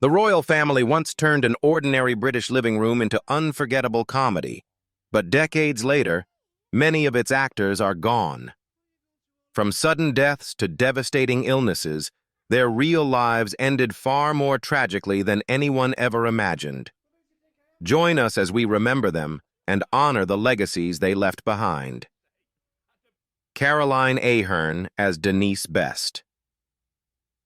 The Royle family once turned an ordinary British living room into unforgettable comedy, but decades later, many of its actors are gone. From sudden deaths to devastating illnesses, their real lives ended far more tragically than anyone ever imagined. Join us as we remember them and honor the legacies they left behind. Caroline Aherne as Denise Best.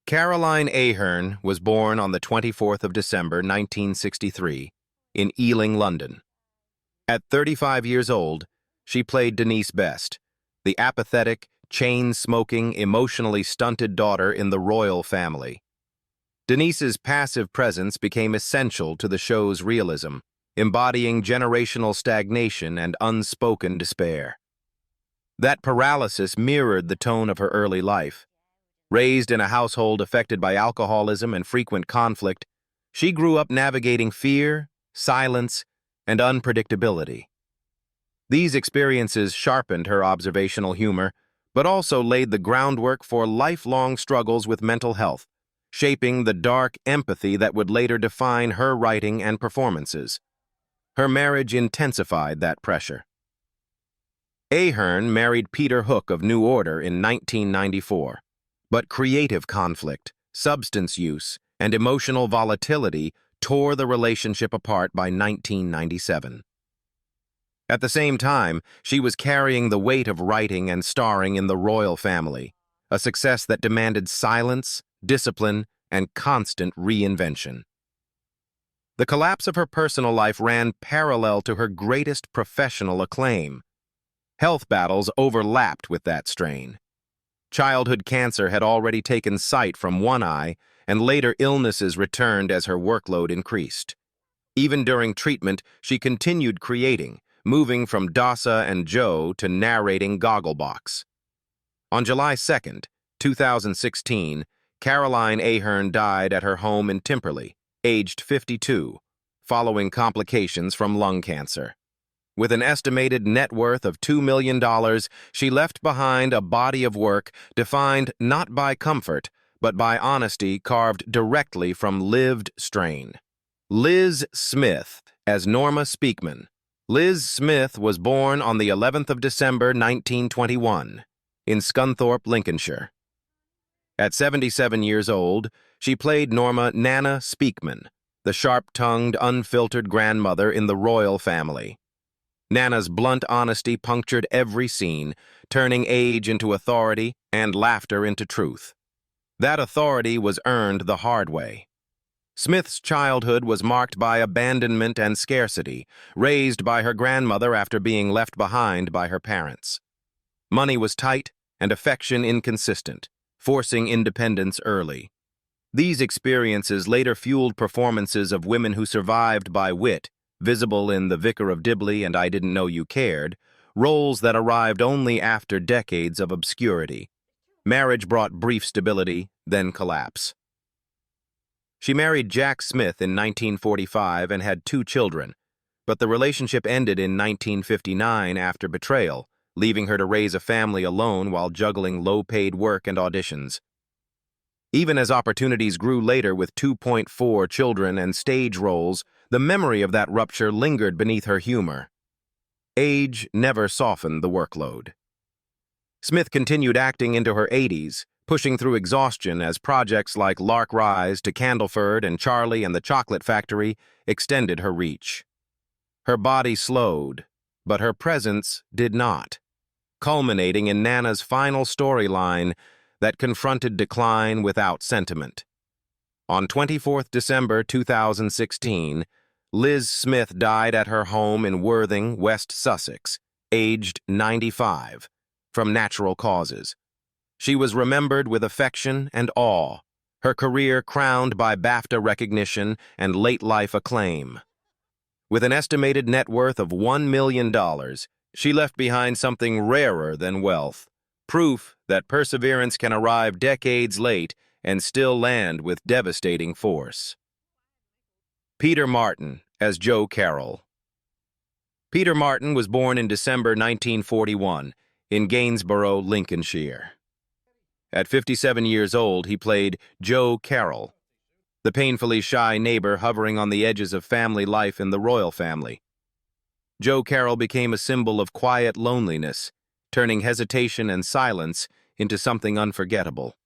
Caroline Aherne was born on the 24th of December, 1963, in Ealing, London. At 35 years old, she played Denise Best, the apathetic, chain-smoking, emotionally stunted daughter in the Royle family. Denise's passive presence became essential to the show's realism, embodying generational stagnation and unspoken despair. That paralysis mirrored the tone of her early life. Raised in a household affected by alcoholism and frequent conflict, she grew up navigating fear, silence, and unpredictability. These experiences sharpened her observational humor, but also laid the groundwork for lifelong struggles with mental health, shaping the dark empathy that would later define her writing and performances. Her marriage intensified that pressure. Aherne married Peter Hook of New Order in 1994, but creative conflict, substance use, and emotional volatility tore the relationship apart by 1997. At the same time, she was carrying the weight of writing and starring in the Royle Family, a success that demanded silence, discipline, and constant reinvention. The collapse of her personal life ran parallel to her greatest professional acclaim. Health battles overlapped with that strain. Childhood cancer had already taken sight from one eye, and later illnesses returned as her workload increased. Even during treatment, she continued creating, moving from Dasa and Joe to narrating Gogglebox. On July 2, 2016, Caroline Aherne died at her home in Timperley, aged 52, following complications from lung cancer. With an estimated net worth of $2 million, she left behind a body of work defined not by comfort, but by honesty carved directly from lived strain. Liz Smith as Norma Speakman. Liz Smith was born on the 11th of December, 1921, in Scunthorpe, Lincolnshire. At 77 years old, she played Norma Nana Speakman, the sharp-tongued, unfiltered grandmother in the Royle family. Nana's blunt honesty punctured every scene, turning age into authority and laughter into truth. That authority was earned the hard way. Smith's childhood was marked by abandonment and scarcity, raised by her grandmother after being left behind by her parents. Money was tight and affection inconsistent, forcing independence early. These experiences later fueled performances of women who survived by wit, visible in The Vicar of Dibley and I Didn't Know You Cared, roles that arrived only after decades of obscurity. Marriage brought brief stability, then collapse. She married Jack Smith in 1945 and had 2 children, but the relationship ended in 1959 after betrayal, leaving her to raise a family alone while juggling low-paid work and auditions. Even as opportunities grew later with 2.4 children and stage roles, the memory of that rupture lingered beneath her humor. Age never softened the workload. Smith continued acting into her 80s, pushing through exhaustion as projects like Lark Rise to Candleford and Charlie and the Chocolate Factory extended her reach. Her body slowed, but her presence did not, culminating in Nana's final storyline that confronted decline without sentiment. On 24th December 2016, Liz Smith died at her home in Worthing, West Sussex, aged 95, from natural causes. She was remembered with affection and awe, her career crowned by BAFTA recognition and late-life acclaim. With an estimated net worth of $1 million, she left behind something rarer than wealth, proof that perseverance can arrive decades late and still land with devastating force. Peter Martin as Joe Carroll. Peter Martin was born in December 1941 in Gainsborough, Lincolnshire. At 57 years old, he played Joe Carroll, the painfully shy neighbor hovering on the edges of family life in the Royle family. Joe Carroll became a symbol of quiet loneliness, turning hesitation and silence into something unforgettable.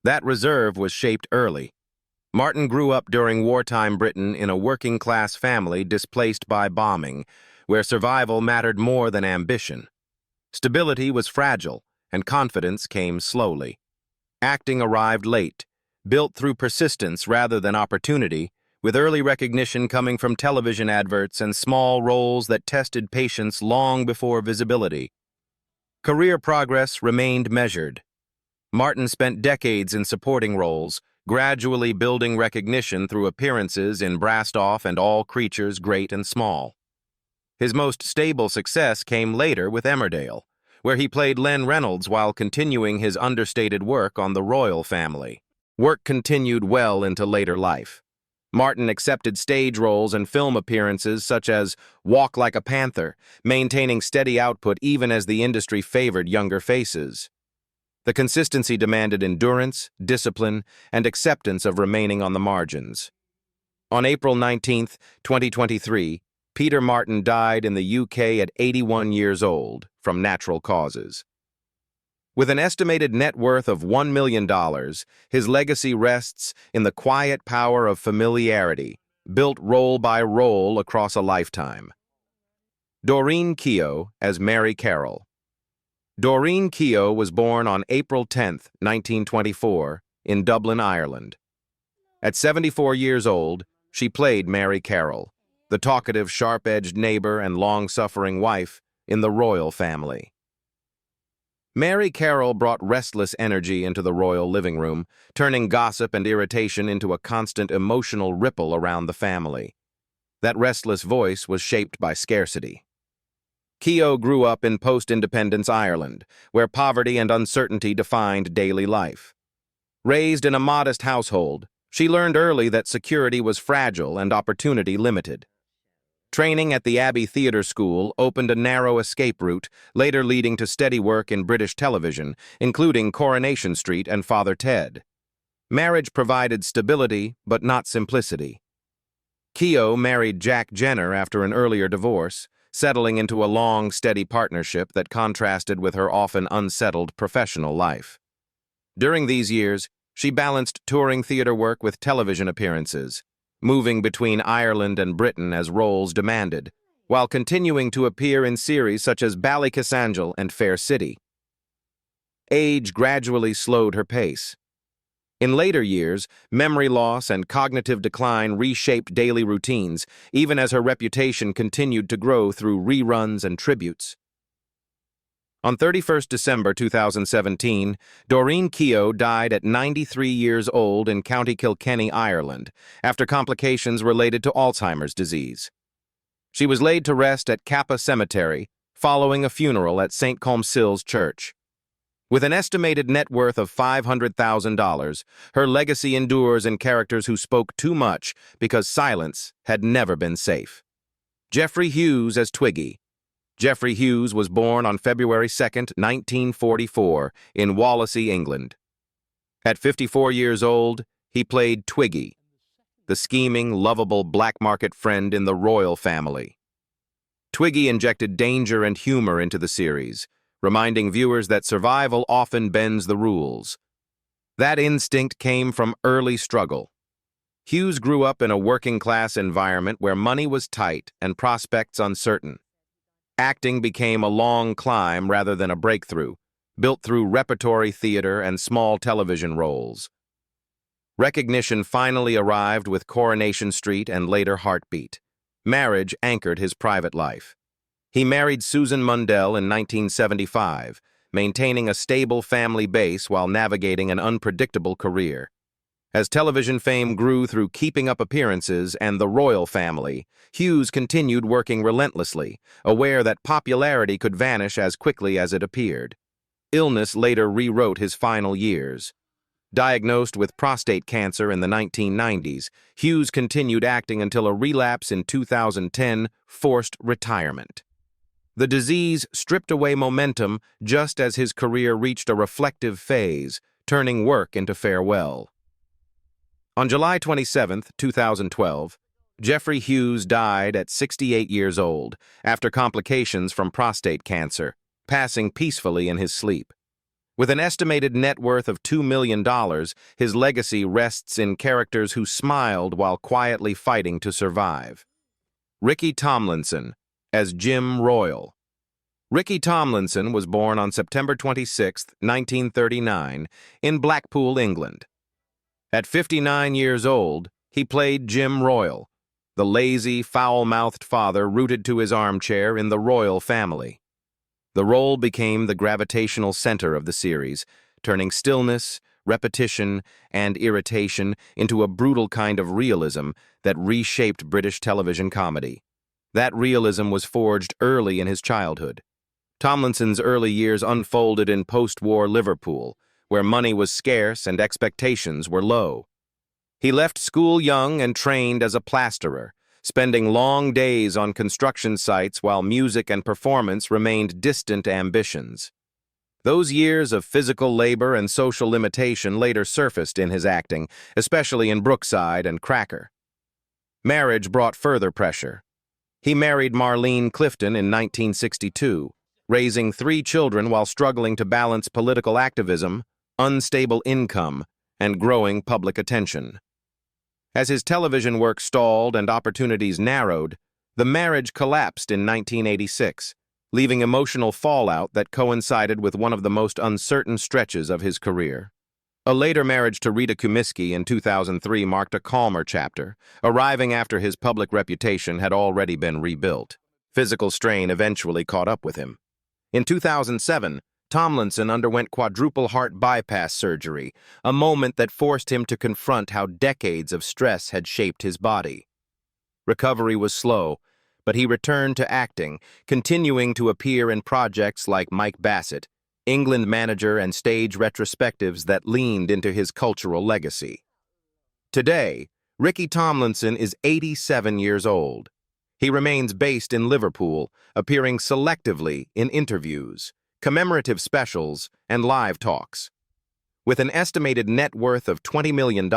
That reserve was shaped early. Martin grew up during wartime Britain in a working-class family displaced by bombing, where survival mattered more than ambition. Stability was fragile, and confidence came slowly. Acting arrived late, built through persistence rather than opportunity, with early recognition coming from television adverts and small roles that tested patience long before visibility. Career progress remained measured. Martin spent decades in supporting roles, gradually building recognition through appearances in Brastoff and All Creatures Great and Small. His most stable success came later with Emmerdale, where he played Len Reynolds while continuing his understated work on the Royle Family. Work continued well into later life. Martin accepted stage roles and film appearances such as Walk Like a Panther, maintaining steady output even as the industry favored younger faces. The consistency demanded endurance, discipline, and acceptance of remaining on the margins. On April 19, 2023, Peter Martin died in the UK at 81 years old from natural causes. With an estimated net worth of $1 million, his legacy rests in the quiet power of familiarity, built role by role across a lifetime. Doreen Keogh as Mary Carroll. Doreen Keogh was born on April 10, 1924, in Dublin, Ireland. At 74 years old, she played Mary Carroll, the talkative, sharp-edged neighbor and long-suffering wife in the Royle family. Mary Carroll brought restless energy into the royal living room, turning gossip and irritation into a constant emotional ripple around the family. That restless voice was shaped by scarcity. Keogh grew up in post-independence Ireland, where poverty and uncertainty defined daily life. Raised in a modest household, she learned early that security was fragile and opportunity limited. Training at the Abbey Theatre School opened a narrow escape route, later leading to steady work in British television, including Coronation Street and Father Ted. Marriage provided stability, but not simplicity. Keogh married Jack Jenner after an earlier divorce, settling into a long, steady partnership that contrasted with her often unsettled professional life. During these years, she balanced touring theater work with television appearances, moving between Ireland and Britain as roles demanded, while continuing to appear in series such as Ballykissangel and Fair City. Age gradually slowed her pace. In later years, memory loss and cognitive decline reshaped daily routines, even as her reputation continued to grow through reruns and tributes. On 31st December 2017, Doreen Keogh died at 93 years old in County Kilkenny, Ireland, after complications related to Alzheimer's disease. She was laid to rest at Kappa Cemetery, following a funeral at St. Colmcille's Church. With an estimated net worth of $500,000, her legacy endures in characters who spoke too much because silence had never been safe. Geoffrey Hughes as Twiggy. Geoffrey Hughes was born on February 2, 1944, in Wallasey, England. At 54 years old, he played Twiggy, the scheming, lovable black market friend in the Royle family. Twiggy injected danger and humor into the series, reminding viewers that survival often bends the rules. That instinct came from early struggle. Hughes grew up in a working-class environment where money was tight and prospects uncertain. Acting became a long climb rather than a breakthrough, built through repertory theater and small television roles. Recognition finally arrived with Coronation Street and later Heartbeat. Marriage anchored his private life. He married Susan Mundell in 1975, maintaining a stable family base while navigating an unpredictable career. As television fame grew through Keeping Up Appearances and The Royle Family, Hughes continued working relentlessly, aware that popularity could vanish as quickly as it appeared. Illness later rewrote his final years. Diagnosed with prostate cancer in the 1990s, Hughes continued acting until a relapse in 2010 forced retirement. The disease stripped away momentum just as his career reached a reflective phase, turning work into farewell. On July 27, 2012, Geoffrey Hughes died at 68 years old after complications from prostate cancer, passing peacefully in his sleep. With an estimated net worth of $2 million, his legacy rests in characters who smiled while quietly fighting to survive. Ricky Tomlinson, as Jim Royle. Ricky Tomlinson was born on September 26, 1939, in Blackpool, England. At 59 years old, he played Jim Royle, the lazy, foul-mouthed father rooted to his armchair in the Royle Family. The role became the gravitational center of the series, turning stillness, repetition, and irritation into a brutal kind of realism that reshaped British television comedy. That realism was forged early in his childhood. Tomlinson's early years unfolded in post-war Liverpool, where money was scarce and expectations were low. He left school young and trained as a plasterer, spending long days on construction sites while music and performance remained distant ambitions. Those years of physical labor and social limitation later surfaced in his acting, especially in Brookside and Cracker. Marriage brought further pressure. He married Marlene Clifton in 1962, raising 3 children while struggling to balance political activism, unstable income, and growing public attention. As his television work stalled and opportunities narrowed, the marriage collapsed in 1986, leaving emotional fallout that coincided with one of the most uncertain stretches of his career. A later marriage to Rita Kumiski in 2003 marked a calmer chapter, arriving after his public reputation had already been rebuilt. Physical strain eventually caught up with him. In 2007, Tomlinson underwent quadruple heart bypass surgery, a moment that forced him to confront how decades of stress had shaped his body. Recovery was slow, but he returned to acting, continuing to appear in projects like Mike Bassett, England manager, and stage retrospectives that leaned into his cultural legacy. Today, Ricky Tomlinson is 87 years old. He remains based in Liverpool, appearing selectively in interviews, commemorative specials, and live talks. With an estimated net worth of $20 million,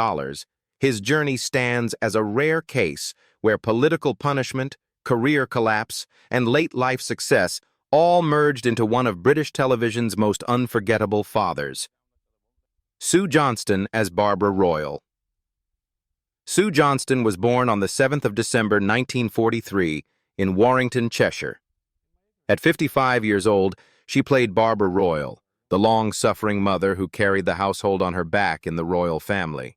his journey stands as a rare case where political punishment, career collapse, and late-life success all merged into one of British television's most unforgettable fathers. Sue Johnston as Barbara Royle. Sue Johnston was born on the 7th of December 1943 in Warrington, Cheshire. At 55 years old, she played Barbara Royle, the long-suffering mother who carried the household on her back in the Royle family.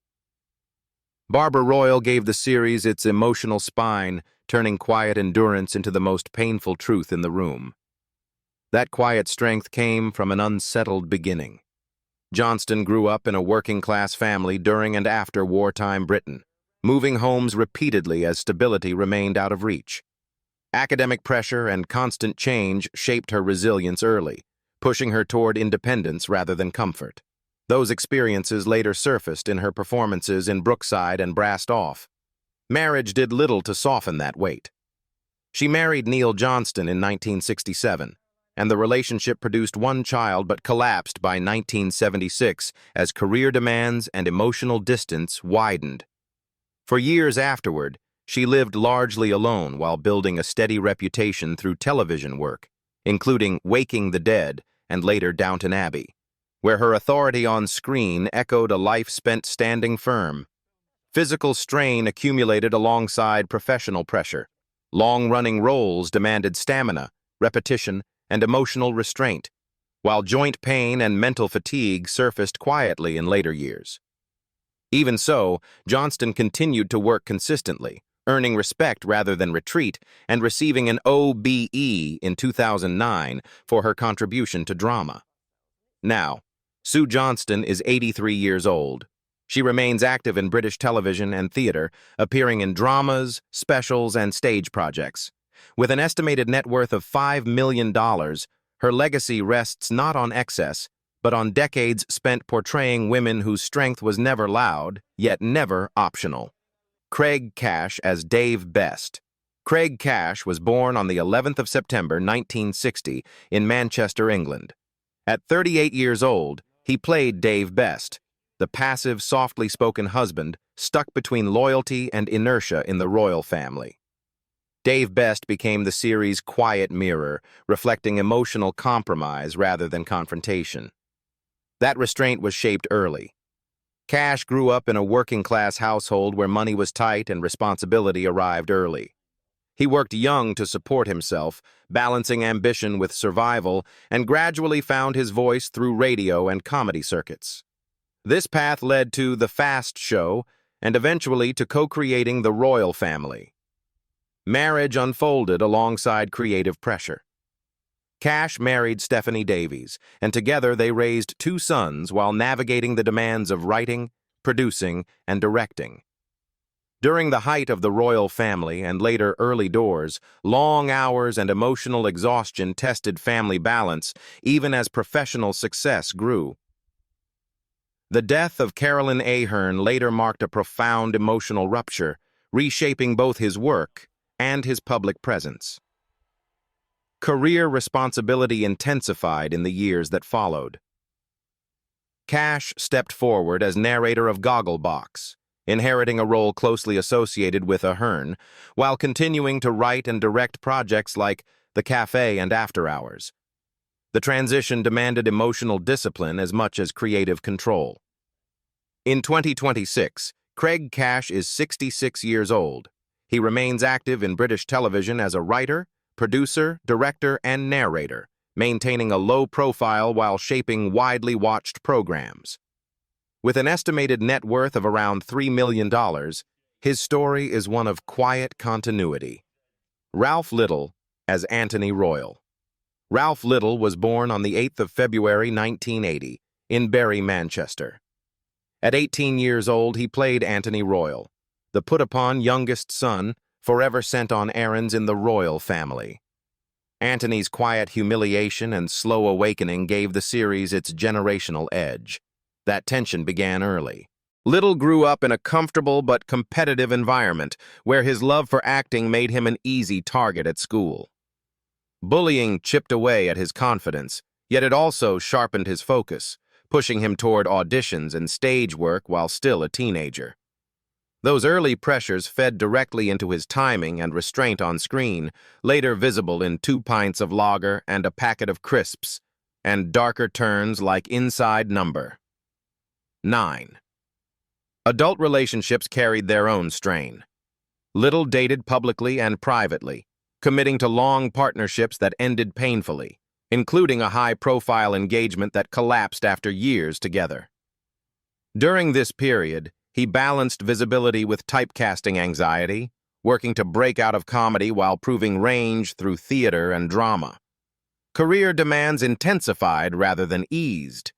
Barbara Royle gave the series its emotional spine, turning quiet endurance into the most painful truth in the room. That quiet strength came from an unsettled beginning. Johnston grew up in a working-class family during and after wartime Britain, moving homes repeatedly as stability remained out of reach. Academic pressure and constant change shaped her resilience early, pushing her toward independence rather than comfort. Those experiences later surfaced in her performances in Brookside and Brassed Off. Marriage did little to soften that weight. She married Neil Johnston in 1967, and the relationship produced one child but collapsed by 1976 as career demands and emotional distance widened. For years afterward, she lived largely alone while building a steady reputation through television work, including Waking the Dead and later Downton Abbey, where her authority on screen echoed a life spent standing firm. Physical strain accumulated alongside professional pressure. Long-running roles demanded stamina, repetition, and emotional restraint, while joint pain and mental fatigue surfaced quietly in later years. Even so, Johnston continued to work consistently, earning respect rather than retreat, and receiving an OBE in 2009 for her contribution to drama. Now, Sue Johnston is 83 years old. She remains active in British television and theater, appearing in dramas, specials, and stage projects. With an estimated net worth of $5 million, her legacy rests not on excess, but on decades spent portraying women whose strength was never loud, yet never optional. Craig Cash as Dave Best. Craig Cash was born on the 11th of September 1960 in Manchester, England. At 38 years old, he played Dave Best, the passive, softly spoken husband stuck between loyalty and inertia in the Royle family. Dave Best became the series' quiet mirror, reflecting emotional compromise rather than confrontation. That restraint was shaped early. Cash grew up in a working-class household where money was tight and responsibility arrived early. He worked young to support himself, balancing ambition with survival, and gradually found his voice through radio and comedy circuits. This path led to The Fast Show and eventually to co-creating the Royle Family. Marriage unfolded alongside creative pressure. Cash married Stephanie Davies, and together they raised 2 sons while navigating the demands of writing, producing, and directing. During the height of the Royle Family and later early doors, long hours and emotional exhaustion tested family balance even as professional success grew. The death of Carolyn Aherne later marked a profound emotional rupture, reshaping both his work and his public presence. Career responsibility intensified in the years that followed. Cash stepped forward as narrator of Gogglebox, inheriting a role closely associated with Aherne, while continuing to write and direct projects like The Cafe and After Hours. The transition demanded emotional discipline as much as creative control. In 2026, Craig Cash is 66 years old. He remains active in British television as a writer, producer, director, and narrator, maintaining a low profile while shaping widely watched programs. With an estimated net worth of around $3 million, his story is one of quiet continuity. Ralf Little as Anthony Royle. Ralf Little was born on the 8th of February 1980 in Bury, Manchester. At 18 years old, he played Anthony Royle, the put-upon youngest son, forever sent on errands in the Royle family. Anthony's quiet humiliation and slow awakening gave the series its generational edge. That tension began early. Little grew up in a comfortable but competitive environment where his love for acting made him an easy target at school. Bullying chipped away at his confidence, yet it also sharpened his focus, pushing him toward auditions and stage work while still a teenager. Those early pressures fed directly into his timing and restraint on screen, later visible in 2 pints of lager and a packet of crisps, and darker turns like Inside Number 9. Adult relationships carried their own strain. Little dated publicly and privately, committing to long partnerships that ended painfully, including a high-profile engagement that collapsed after years together. During this period, he balanced visibility with typecasting anxiety, working to break out of comedy while proving range through theater and drama. Career demands intensified rather than eased.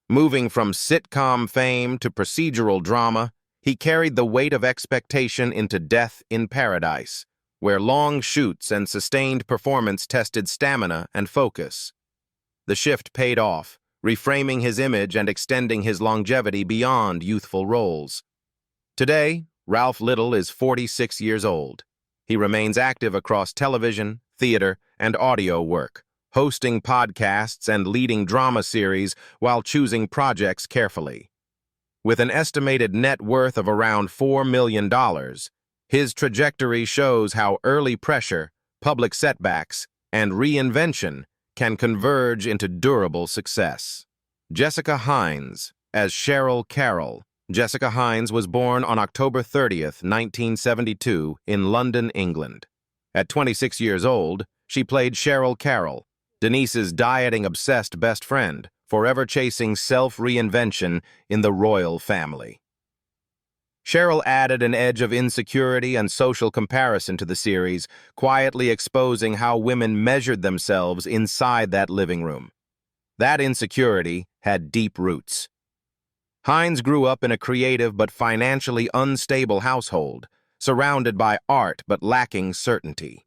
Moving from sitcom fame to procedural drama, he carried the weight of expectation into Death in Paradise, where long shoots and sustained performance tested stamina and focus. The shift paid off, reframing his image and extending his longevity beyond youthful roles. Today, Ralf Little is 46 years old. He remains active across television, theater, and audio work, hosting podcasts and leading drama series while choosing projects carefully. With an estimated net worth of around $4 million, his trajectory shows how early pressure, public setbacks, and reinvention can converge into durable success. Jessica Hynes as Cheryl Carroll. Jessica Hynes was born on October 30th, 1972, in London, England. At 26 years old, she played Cheryl Carroll, Denise's dieting-obsessed best friend, forever chasing self-reinvention in the Royle family. Cheryl added an edge of insecurity and social comparison to the series, quietly exposing how women measured themselves inside that living room. That insecurity had deep roots. Hynes grew up in a creative but financially unstable household, surrounded by art but lacking certainty.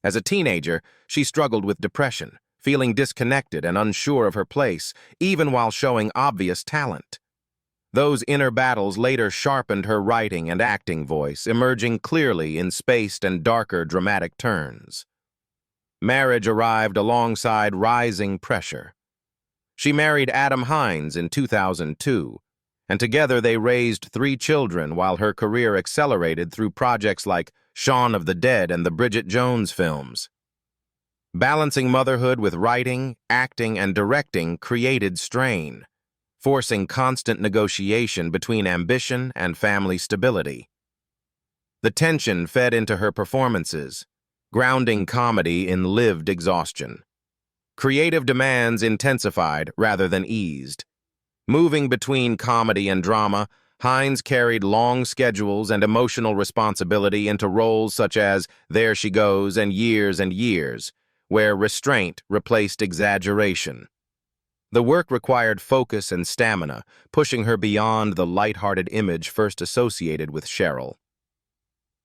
As a teenager, she struggled with depression, feeling disconnected and unsure of her place, even while showing obvious talent. Those inner battles later sharpened her writing and acting voice, emerging clearly in spaced and darker dramatic turns. Marriage arrived alongside rising pressure. She married Adam Hynes in 2002, and together they raised 3 children while her career accelerated through projects like Shaun of the Dead and the Bridget Jones films. Balancing motherhood with writing, acting, and directing created strain, forcing constant negotiation between ambition and family stability. The tension fed into her performances, grounding comedy in lived exhaustion. Creative demands intensified rather than eased. Moving between comedy and drama, Hynes carried long schedules and emotional responsibility into roles such as There She Goes and Years, where restraint replaced exaggeration. The work required focus and stamina, pushing her beyond the light-hearted image first associated with Cheryl.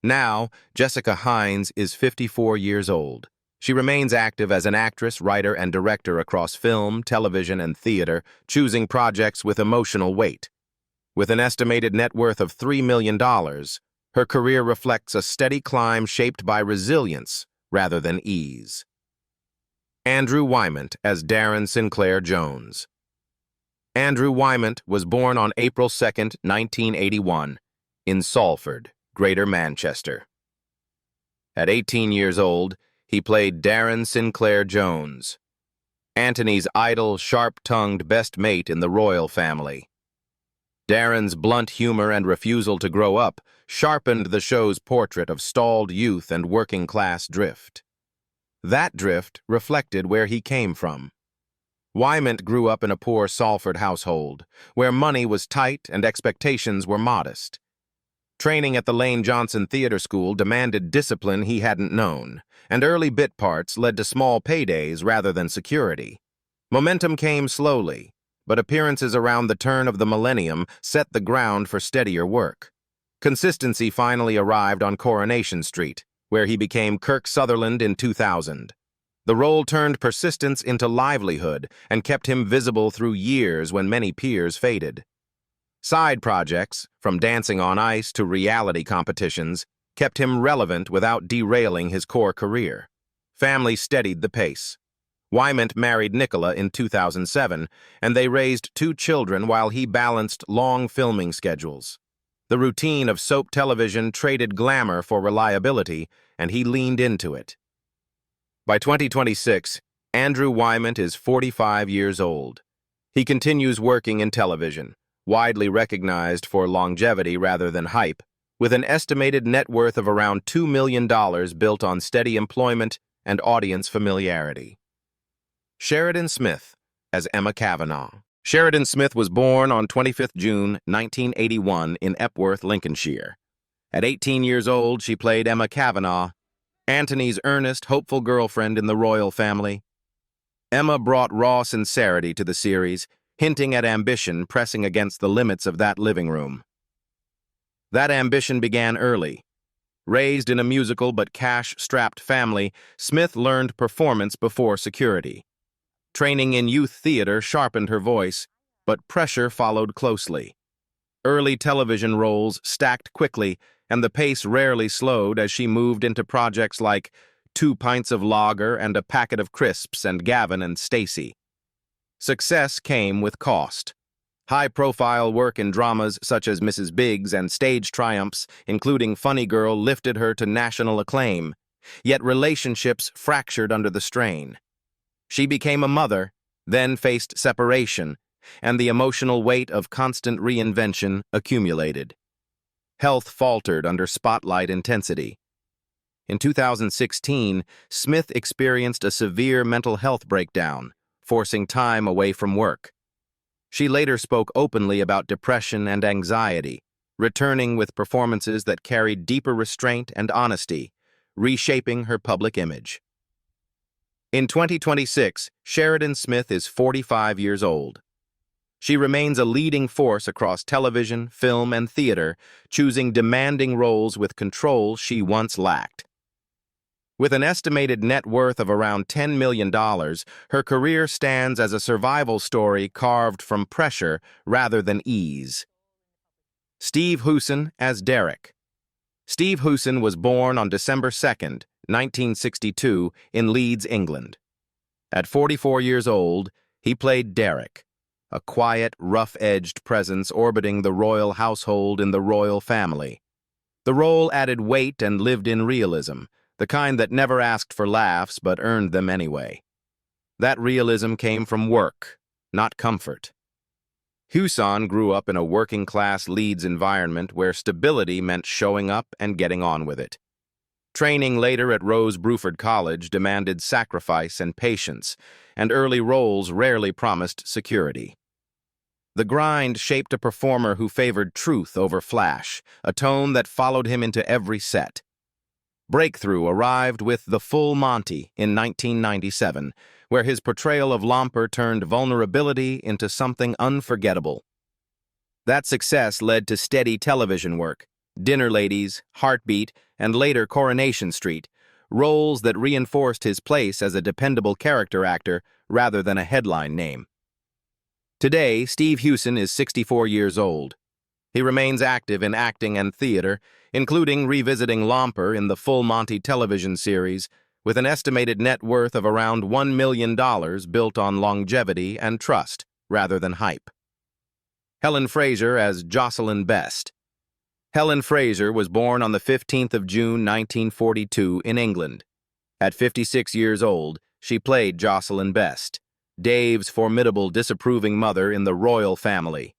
Now, Jessica Hynes is 54 years old. She remains active as an actress, writer, and director across film, television, and theater, choosing projects with emotional weight. With an estimated net worth of $3 million, her career reflects a steady climb shaped by resilience rather than ease. Andrew Whyment as Darren Sinclair Jones. Andrew Whyment was born on April 2, 1981, in Salford, Greater Manchester. At 18 years old, he played Darren Sinclair Jones, Antony's idle, sharp-tongued best mate in the Royle Family. Darren's blunt humor and refusal to grow up sharpened the show's portrait of stalled youth and working-class drift. That drift reflected where he came from. Whyment grew up in a poor Salford household, where money was tight and expectations were modest. Training at the Lane Johnson Theatre School demanded discipline he hadn't known, and early bit parts led to small paydays rather than security. Momentum came slowly, but appearances around the turn of the millennium set the ground for steadier work. Consistency finally arrived on Coronation Street, where he became Kirk Sutherland in 2000. The role turned persistence into livelihood and kept him visible through years when many peers faded. Side projects, from Dancing on Ice to reality competitions, kept him relevant without derailing his core career. Family steadied the pace. Whyment married Nicola in 2007, and they raised 2 children while he balanced long filming schedules. The routine of soap television traded glamour for reliability, and he leaned into it. By 2026, Andrew Whyment is 45 years old. He continues working in television, widely recognized for longevity rather than hype, with an estimated net worth of around $2 million built on steady employment and audience familiarity. Sheridan Smith as Emma Kavanagh. Sheridan Smith was born on 25 June 1981 in Epworth, Lincolnshire. At 18 years old, she played Emma Kavanagh, Antony's earnest, hopeful girlfriend in the Royle Family. Emma brought raw sincerity to the series, hinting at ambition pressing against the limits of that living room. That ambition began early. Raised in a musical but cash-strapped family, Smith learned performance before security. Training in youth theater sharpened her voice, but pressure followed closely. Early television roles stacked quickly, and the pace rarely slowed as she moved into projects like 2 Pints of Lager and a Packet of Crisps and Gavin and Stacey. Success came with cost. High-profile work in dramas such as Mrs. Biggs and stage triumphs, including Funny Girl, lifted her to national acclaim, yet relationships fractured under the strain. She became a mother, then faced separation, and the emotional weight of constant reinvention accumulated. Health faltered under spotlight intensity. In 2016, Smith experienced a severe mental health breakdown, forcing time away from work. She later spoke openly about depression and anxiety, returning with performances that carried deeper restraint and honesty, reshaping her public image. In 2026, Sheridan Smith is 45 years old. She remains a leading force across television, film, and theater, choosing demanding roles with control she once lacked. With an estimated net worth of around $10 million, her career stands as a survival story carved from pressure rather than ease. Steve Huison as Derek. Steve Huison was born on December 2, 1962, in Leeds, England. At 44 years old, he played Derek, a quiet, rough-edged presence orbiting the royal household in the Royle Family. The role added weight and lived-in realism, the kind that never asked for laughs but earned them anyway. That realism came from work, not comfort. Huison grew up in a working-class Leeds environment where stability meant showing up and getting on with it. Training later at Rose Bruford College demanded sacrifice and patience, and early roles rarely promised security. The grind shaped a performer who favored truth over flash, a tone that followed him into every set. Breakthrough arrived with The Full Monty in 1997, where his portrayal of Lomper turned vulnerability into something unforgettable. That success led to steady television work, Dinner Ladies, Heartbeat, and later Coronation Street, roles that reinforced his place as a dependable character actor rather than a headline name. Today, Steve Huison is 64 years old. He remains active in acting and theater, including revisiting Lomper in the Full Monty television series, with an estimated net worth of around $1 million built on longevity and trust, rather than hype. Helen Fraser as Jocelyn Best. Helen Fraser was born on the 15th of June 1942 in England. At 56 years old, she played Jocelyn Best, Dave's formidable disapproving mother in the Royle Family.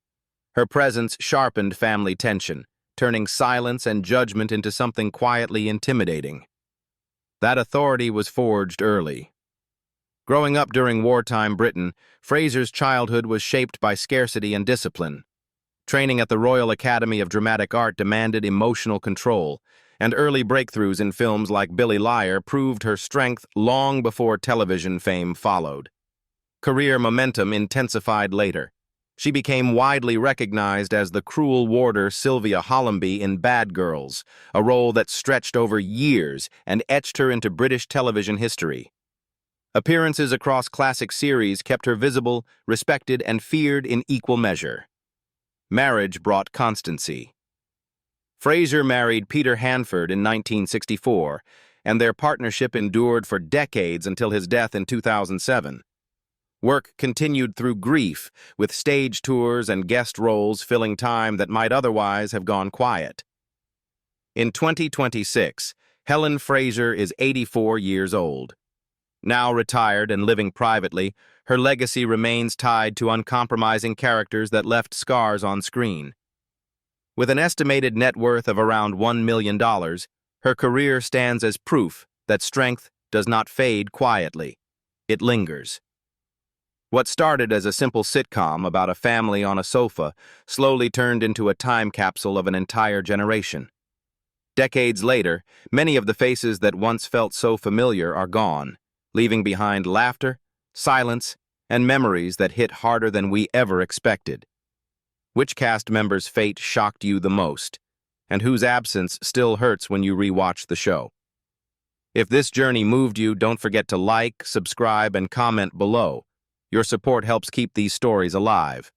Her presence sharpened family tension, turning silence and judgment into something quietly intimidating. That authority was forged early. Growing up during wartime Britain, Fraser's childhood was shaped by scarcity and discipline. Training at the Royal Academy of Dramatic Art demanded emotional control, and early breakthroughs in films like Billy Liar proved her strength long before television fame followed. Career momentum intensified later. She became widely recognized as the cruel warder Sylvia Hollamby in Bad Girls, a role that stretched over years and etched her into British television history. Appearances across classic series kept her visible, respected, and feared in equal measure. Marriage brought constancy. Fraser married Peter Hanford in 1964, and their partnership endured for decades until his death in 2007. Work continued through grief, with stage tours and guest roles filling time that might otherwise have gone quiet. In 2026, Helen Fraser is 84 years old. Now retired and living privately, her legacy remains tied to uncompromising characters that left scars on screen. With an estimated net worth of around $1 million, her career stands as proof that strength does not fade quietly. It lingers. What started as a simple sitcom about a family on a sofa slowly turned into a time capsule of an entire generation. Decades later, many of the faces that once felt so familiar are gone, leaving behind laughter, silence, and memories that hit harder than we ever expected. Which cast member's fate shocked you the most, and whose absence still hurts when you rewatch the show? If this journey moved you, don't forget to like, subscribe, and comment below. Your support helps keep these stories alive.